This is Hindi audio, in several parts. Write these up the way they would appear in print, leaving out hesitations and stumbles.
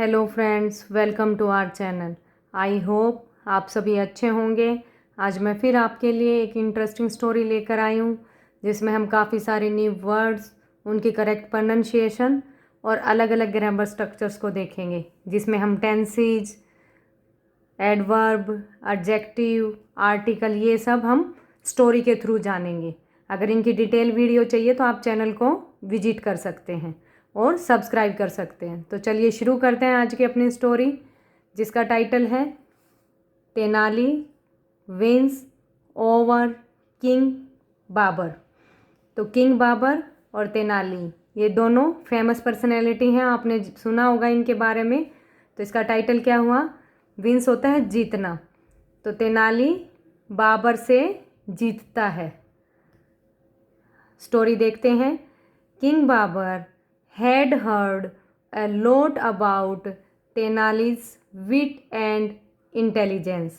Hello friends, welcome to our channel. I hope आप सभी अच्छे होंगे। आज मैं फिर आपके लिए एक इंटरेस्टिंग स्टोरी लेकर आई हूँ जिसमें हम काफ़ी सारे न्यू वर्ड्स, उनकी करेक्ट प्रोनाउंसिएशन और अलग अलग ग्रामर स्ट्रक्चर्स को देखेंगे, जिसमें हम टेंसेज, एडवर्ब, एडजेक्टिव, आर्टिकल, ये सब हम स्टोरी के थ्रू जानेंगे। अगर इनकी डिटेल वीडियो चाहिए तो आप चैनल को विजिट कर सकते हैं और सब्सक्राइब कर सकते हैं। तो चलिए शुरू करते हैं आज की अपनी स्टोरी, जिसका टाइटल है Tenali wins over king Babur. तो किंग बाबर और तेनाली ये दोनों फेमस पर्सनैलिटी हैं, आपने सुना होगा इनके बारे में। तो इसका टाइटल क्या हुआ? विंस होता है जीतना, तो तेनाली बाबर से जीतता है। स्टोरी देखते हैं। King Babur had heard a lot about Tenali's wit and intelligence.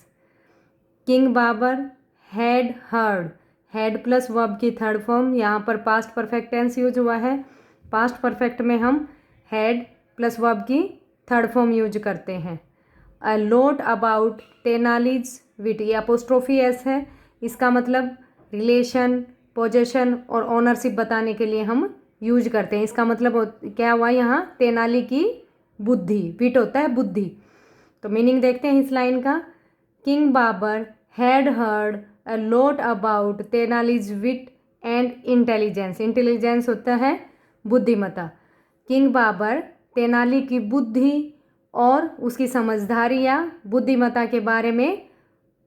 King Babur had heard, had plus verb की थर्ड फॉर्म, यहाँ पर पास्ट परफेक्ट टेंस यूज हुआ है। पास्ट परफेक्ट में हम had प्लस वर्ब की थर्ड फॉर्म यूज करते हैं। a lot about Tenali's wit, ये अपोस्ट्रोफी एस है, इसका मतलब रिलेशन, पोजेशन और ओनरशिप बताने के लिए हम यूज करते हैं। इसका मतलब क्या हुआ यहाँ? तेनाली की बुद्धि, विट होता है बुद्धि। तो मीनिंग देखते हैं इस लाइन का। King Babur had heard a lot about Tenali's wit and intelligence. Intelligence होता है बुद्धिमता। किंग बाबर तेनाली की बुद्धि और उसकी समझदारी या बुद्धिमता के बारे में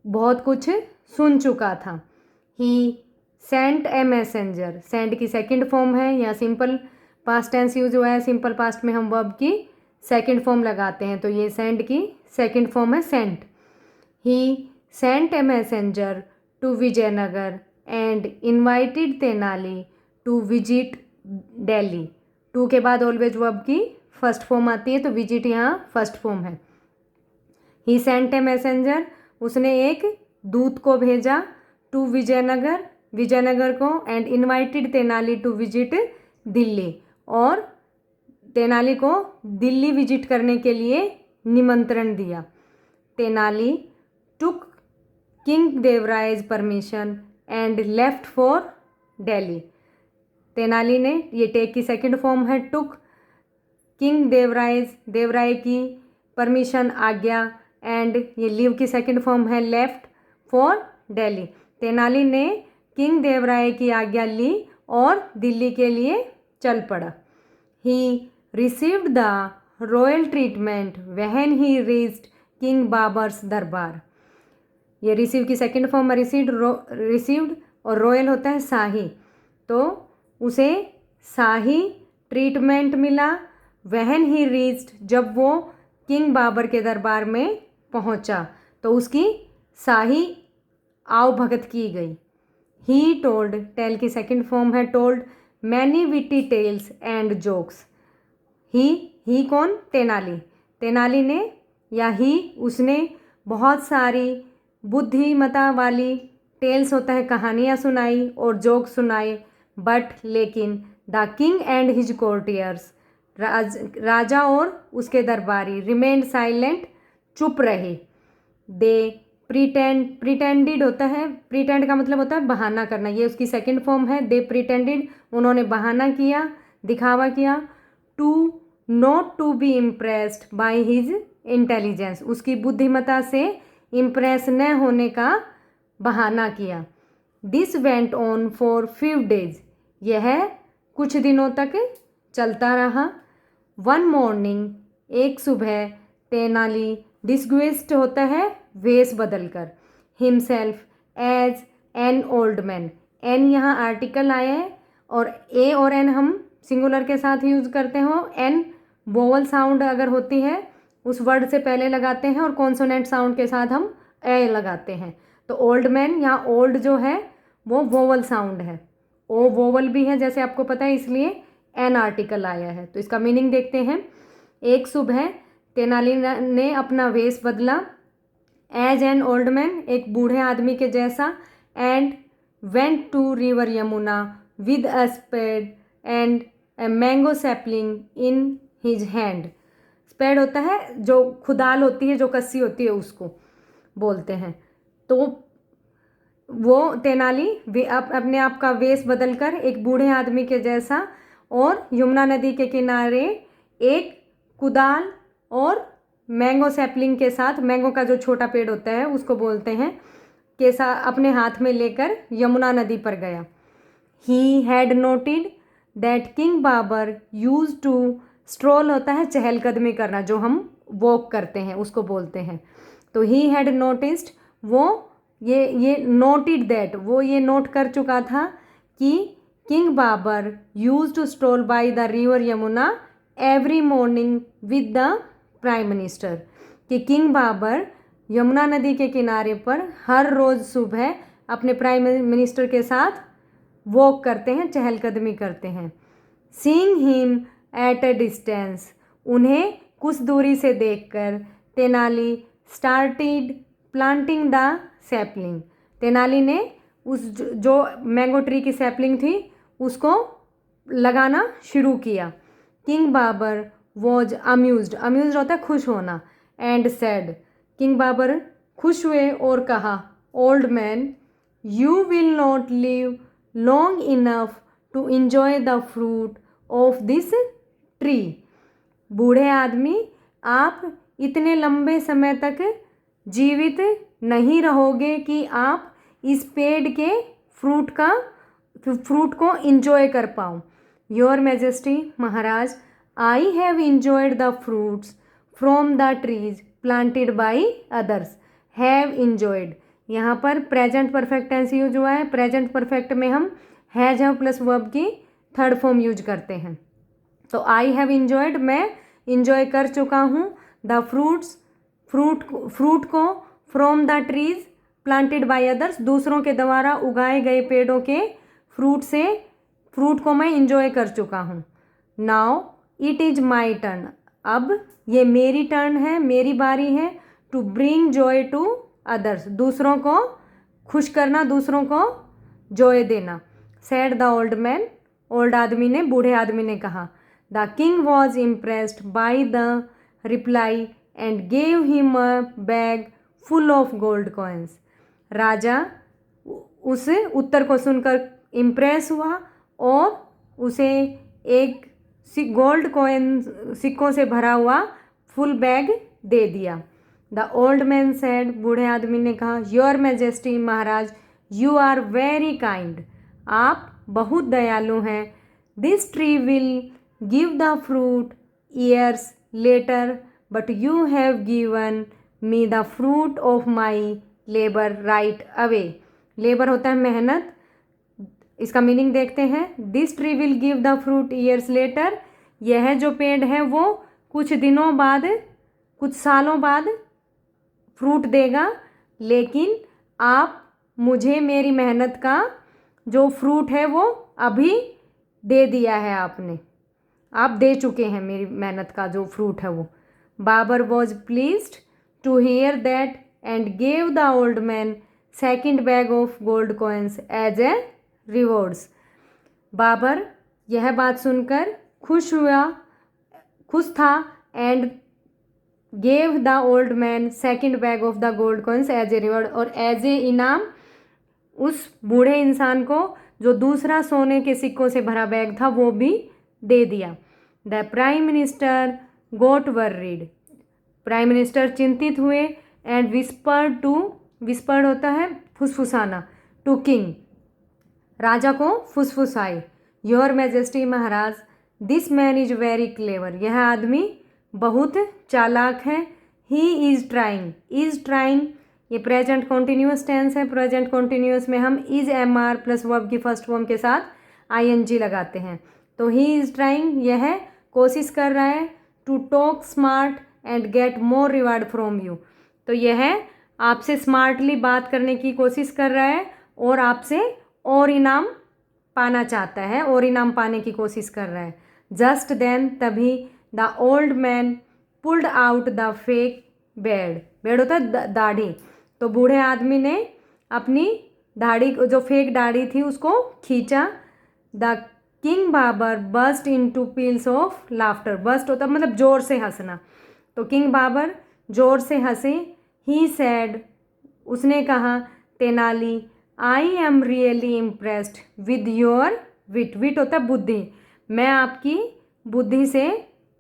बहुत कुछ सुन चुका था। ही सेंट ए मैसेंजर, सेंट की सेकंड फॉर्म है, या सिंपल पास्ट टेंस यूज हुआ है। सिंपल पास्ट में हम वर्ब की सेकंड फॉर्म लगाते हैं, तो ये सेंट की सेकंड फॉर्म है sent. He sent a messenger to Vijayanagar and invited Tenali to visit Delhi. To के बाद ऑलवेज वर्ब की फर्स्ट फॉर्म आती है, तो विजिट यहाँ फर्स्ट फॉर्म है। ही सेंट ए मैसेंजर, उसने एक दूत को भेजा, टू विजयनगर, विजयनगर को, and invited Tenali to visit Delhi, और तेनाली को दिल्ली विजिट करने के लिए निमंत्रण दिया। Tenali took king Devaraya's permission and left for Delhi. Tenali ने, ये टेक की सेकंड फॉर्म है टुक, किंग देवरायज, देवराय की परमिशन, आज्ञा, एंड ये लीव की सेकंड फॉर्म है लेफ्ट फॉर दिल्ली। तेनाली ने किंग देवराय की आज्ञा ली और दिल्ली के लिए चल पड़ा। He received the royal treatment when he reached king Babar's दरबार। ये रिसीव की सेकंड फॉर्म है रिसीव्ड, और रॉयल होता है शाही, तो उसे शाही ट्रीटमेंट मिला। व्हेन ही रीच्ड, जब वो किंग बाबर के दरबार में पहुंचा तो उसकी शाही आवभगत की गई। ही टोल्ड, टेल की सेकंड फॉर्म है told, many witty tales and jokes. He कौन? तेनाली। तेनाली ने या ही, उसने बहुत सारी बुद्धिमता वाली टेल्स होता है कहानियाँ सुनाई और जोक सुनाए। बट लेकिन the king and his courtiers, राजा और उसके दरबारी, रिमेन्ड साइलेंट, चुप रहे। दे प्रिटेंडेड होता है, प्रिटेंड का मतलब होता है बहाना करना, ये उसकी सेकंड फॉर्म है। दे प्रिटेंडेड, उन्होंने बहाना किया, दिखावा किया। To not to be impressed by his intelligence, उसकी बुद्धिमता से इम्प्रेस न होने का बहाना किया। This went on for few days, यह कुछ दिनों तक चलता रहा। वन मॉर्निंग, एक सुबह, तेनाली डिस्ग्वेस्ड होता है वेश बदलकर, himself as an old man. An यहाँ आर्टिकल आया है और ए और एन हम सिंगुलर के साथ यूज करते हो। एन वोवल साउंड अगर होती है उस वर्ड से पहले लगाते हैं, और कॉन्सोनेंट साउंड के साथ हम ए लगाते हैं। तो ओल्ड मैन, यहाँ ओल्ड जो है वो वोवल साउंड है, ओ वोवल भी है जैसे आपको पता है, इसलिए एन आर्टिकल आया है। तो इसका मीनिंग देखते हैं। एक सुबह तेनाली ने अपना वेश बदला, एज एन ओल्ड मैन, एक बूढ़े आदमी के जैसा, and went to river Yamuna with a spade and a mango sapling in his hand. पैड होता है जो खुदाल होती है, जो कस्सी होती है, उसको बोलते हैं। तो वो तेनाली अपने आप का वेश बदलकर एक बूढ़े आदमी के जैसा और यमुना नदी के किनारे एक कुदाल और मैंगो सैपलिंग के साथ, मैंगो का जो छोटा पेड़ होता है उसको बोलते हैं, के साथ अपने हाथ में लेकर यमुना नदी पर गया। He had noted that king Babur use to stroll होता है चहलकदमी करना, जो हम वॉक करते हैं उसको बोलते हैं। तो ही हैड नोटिस्ड, वो ये नोटेड दैट, वो ये नोट कर चुका था कि king Babur use to stroll by the river Yamuna every morning with the prime minister, कि किंग बाबर यमुना नदी के किनारे पर हर रोज़ सुबह अपने प्राइम मिनिस्टर के साथ वॉक करते हैं, चहलकदमी करते हैं। Seeing him at a distance, उन्हें कुछ दूरी से देखकर Tenali started planting the sapling, Tenali ने उस जो मैंगो ट्री की सैपलिंग थी उसको लगाना शुरू किया। King Babur was amused, amused होता है खुश होना, एंड सैड, किंग बाबर खुश हुए और कहा, old man you will not live long enough to enjoy the fruit of this tree, बूढ़े आदमी आप इतने लंबे समय तक जीवित नहीं रहोगे कि आप इस पेड़ के फ्रूट को इंजॉय कर पाओ। Your majesty, Maharaj, I have enjoyed the fruits from the trees planted by others, have enjoyed, यहाँ पर प्रेजेंट परफेक्ट टेंस यूज हुआ है। प्रेजेंट परफेक्ट में हम हैज हैव प्लस वर्ब की थर्ड फॉर्म यूज करते हैं। तो आई हैव इंजॉयड, मैं इंजॉय कर चुका हूँ, द फ्रूट को from the trees planted by others, दूसरों के द्वारा उगाए गए पेड़ों के फ्रूट को मैं इंजॉय कर चुका हूँ। Now it is my turn, अब ये मेरी टर्न है, मेरी बारी है, to bring joy to others, दूसरों को खुश करना, दूसरों को जॉय देना। Said the old man, old आदमी ने, बूढ़े आदमी ने कहा। The king was impressed by the reply and gave him a bag full of gold coins, राजा उस उत्तर को सुनकर इम्प्रेस हुआ और उसे एक गोल्ड कॉइन, सिक्कों से भरा हुआ फुल बैग दे दिया। द ओल्ड मैन सेड, बूढ़े आदमी ने कहा, योर मैजेस्टी, महाराज, यू आर वेरी काइंड, आप बहुत दयालु हैं। This tree will give the fruit years later, but you have given me the fruit of my labour right away, labour होता है मेहनत, इसका मीनिंग देखते हैं। This tree will give the fruit years later, यह जो पेड़ है वो कुछ दिनों बाद, कुछ सालों बाद फ्रूट देगा, लेकिन आप मुझे मेरी मेहनत का जो फ्रूट है वो अभी दे दिया है, आपने, आप दे चुके हैं मेरी मेहनत का जो फ्रूट है वो। Babur was pleased to hear that and gave the old man second bag of gold coins as a rewards, Babur यह बात सुनकर खुश था and gave the old man second bag of the gold coins as a reward, और एज ए इनाम उस बूढ़े इंसान को जो दूसरा सोने के सिक्कों से भरा बैग था वो भी दे दिया। The prime minister got worried, prime minister चिंतित हुए, एंड विस्पर्ड होता है फुसफुसाना, टू किंग, राजा को फुसफुसाए। योर मैजेस्टी, महाराज, this man is very clever, यह आदमी बहुत चालाक है। ही इज़ ट्राइंग, ये प्रेजेंट कॉन्टिन्यूस टेंस है। प्रेजेंट कॉन्टिन्यूस में हम is am are plus verb की फर्स्ट फॉर्म के साथ ING लगाते हैं। तो ही इज़ ट्राइंग, यह कोशिश कर रहा है, to talk smart and get more reward from you, तो यह आपसे स्मार्टली बात करने की कोशिश कर रहा है और आपसे और इनाम पाना चाहता है, और इनाम पाने की कोशिश कर रहा है। जस्ट देन, तभी, the old man pulled out the fake bed होता है दाढ़ी, तो बूढ़े आदमी ने अपनी दाढ़ी, जो फेक दाढ़ी थी, उसको खींचा। The king Babur burst into peals of laughter, burst होता मतलब जोर से हंसना, तो किंग बाबर ज़ोर से हंसे। ही सैड, उसने कहा, Tenali, I am really impressed with your wit. Wit होता है बुद्धि। मैं आपकी बुद्धि से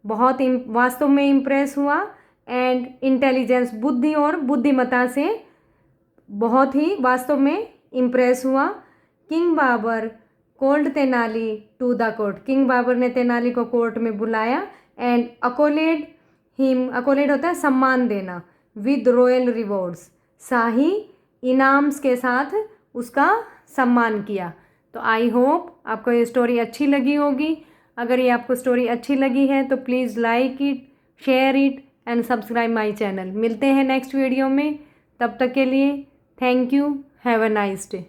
बहुत वास्तव में इम्प्रेस हुआ। एंड इंटेलिजेंस, बुद्धि और बुद्धिमत्ता से बहुत ही वास्तव में इम्प्रेस हुआ। King Babur called Tenali to the court. King Babur ने तेनाली को कोर्ट में बुलाया। एंड अकोलेड हिम, अकोलेड होता है सम्मान देना, विद रॉयल रिवॉर्ड्स, शाही इनाम्स के साथ उसका सम्मान किया। तो आई होप आपको ये स्टोरी अच्छी लगी होगी। अगर ये आपको स्टोरी अच्छी लगी है तो please like it, share it and subscribe my channel. मिलते हैं नेक्स्ट वीडियो में, तब तक के लिए thank you, have a nice day.